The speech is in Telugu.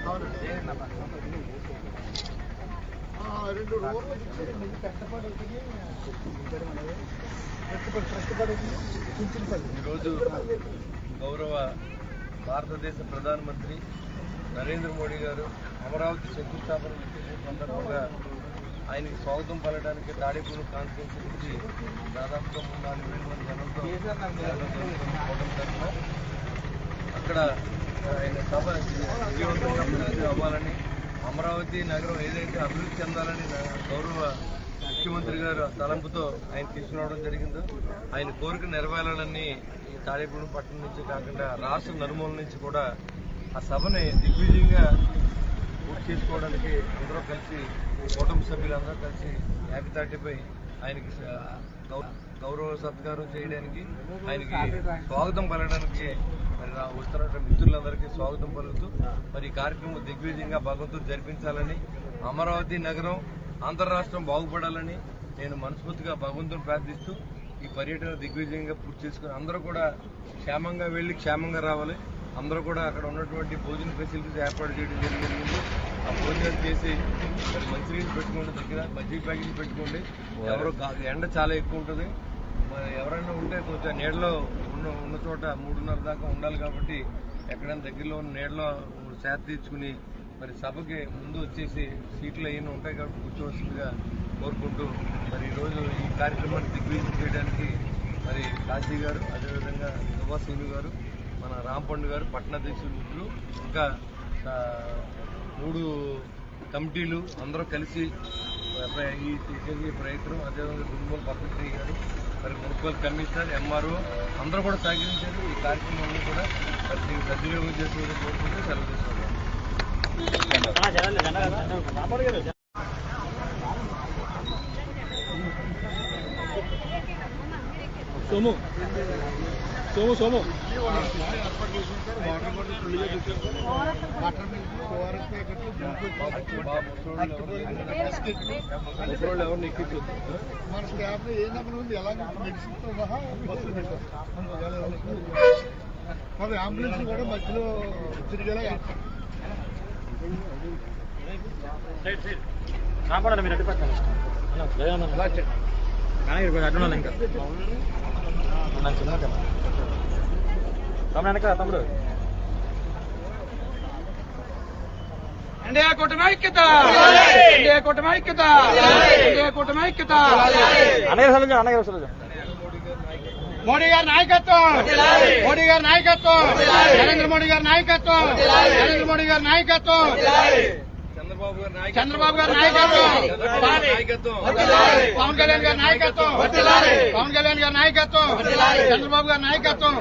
ఈరోజు గౌరవ భారతదేశ ప్రధానమంత్రి నరేంద్ర మోడీ గారు అమరావతి శంకుస్థాపన సందర్భంగా ఆయనకి స్వాగతం పలకడానికి తాడేపల్లి కాన్ఫరెన్స్ నుంచి దాదాపుగా 3-4 వేల మంది జనంతో అక్కడ ఆయన సభ విజయవంతంగా అవ్వాలని, అమరావతి నగరం ఏదైతే అభివృద్ధి చెందాలని గౌరవ ముఖ్యమంత్రి గారు తలంపుతో ఆయన తీసుకురావడం జరిగిందో ఆయన కోరిక నెరవేరాలని తాడేపల్లి పట్టణం నుంచి కాకుండా రాష్ట్ర నలుమూల నుంచి కూడా ఆ సభని దిగ్విజయంగా పూర్తి చేసుకోవడానికి అందరూ కలిసి కుటుంబ సభ్యులందరూ కలిసి యాపితాటిపై ఆయనకి గౌరవ సత్కారం చేయడానికి, ఆయనకి స్వాగతం పలకడానికి మరి వస్తున్న మిత్రులందరికీ స్వాగతం పలుకుతూ మరి ఈ కార్యక్రమం దిగ్విజయంగా భగవంతుడు జరిపించాలని, అమరావతి నగరం అంతర్రాష్ట్రం బాగుపడాలని నేను మనస్ఫూర్తిగా భగవంతుని ప్రార్థిస్తూ ఈ పర్యటన దిగ్విజయంగా పూర్తి చేసుకుని అందరూ కూడా క్షేమంగా వెళ్లి క్షేమంగా రావాలి. అందరూ కూడా అక్కడ ఉన్నటువంటి భోజన ఫెసిలిటీస్ ఏర్పాటు చేయడం జరిగింది. ఆ భోజనాలు చేసి మరి మంచినీళ్ళు పెట్టుకోండి, దగ్గర మజ్జిగ ప్యాకెట్లు పెట్టుకోండి. ఎవరు ఎండ చాలా ఎక్కువ ఉంటుంది, ఎవరైనా ఉంటే కొంచెం నీడలో ఉన్న చోట 3:30 దాకా ఉండాలి. కాబట్టి ఎక్కడైనా దగ్గరలో ఉన్న నీడలో సేద తీర్చుకుని మరి సభకి ముందు వచ్చేసి సీట్లు అయినా ఉంటాయి కాబట్టి కూర్చోవలసిందిగా కోరుకుంటూ మరి ఈరోజు ఈ కార్యక్రమాన్ని దిగ్విజయం చేయడానికి మరి కాశీ గారు, అదేవిధంగా దువ్వాసీను గారు, మన రాంపండు గారు, పట్టణాధ్యక్షులు, ఇంకా 3 కమిటీలు అందరూ కలిసి ఈ చేసే ప్రయత్నం, అదేవిధంగా గుంటూరు పత్రిక గారు, మరి మున్సిపల్ కమిషనర్, ఎంఆర్ఓ అందరూ కూడా సహకరించారు. ఈ కార్యక్రమాన్ని కూడా మరి దీన్ని సద్వినియోగం చేసుకుని కోరుకుంటూ సెలవు తీసుకున్నాం. సోము సోము సోము ఎవరిని ఎక్కించు మన స్టాఫ్ ఏ నెంబర్ ఉంది, ఎలా మెడిసిన్తో సహా బస్సులు పెట్టారు. మరి అంబులెన్స్ కూడా మధ్యలో తిరిగేలా కాపాడాలి. మీరు అడ్డు పెట్టాలి, అడ్డున్నాను ఇంకా వెనక తమ్ముడు. ఇండియా కూటమి ఐక్యత, ఇండియా కూటమి ఐక్యత, ఇండియా కూటమి ఐక్యత. మోడీ గారి నాయకత్వం, మోడీ గారి నాయకత్వం, నరేంద్ర మోడీ గారి నాయకత్వం, నరేంద్ర మోడీ గారి నాయకత్వం, చంద్రబాబు గారి నాయకత్వం, పవన్ కళ్యాణ్ గారి నాయకత్వం, పవన్ కళ్యాణ్ గారి నాయకత్వం, చంద్రబాబు గారి నాయకత్వం.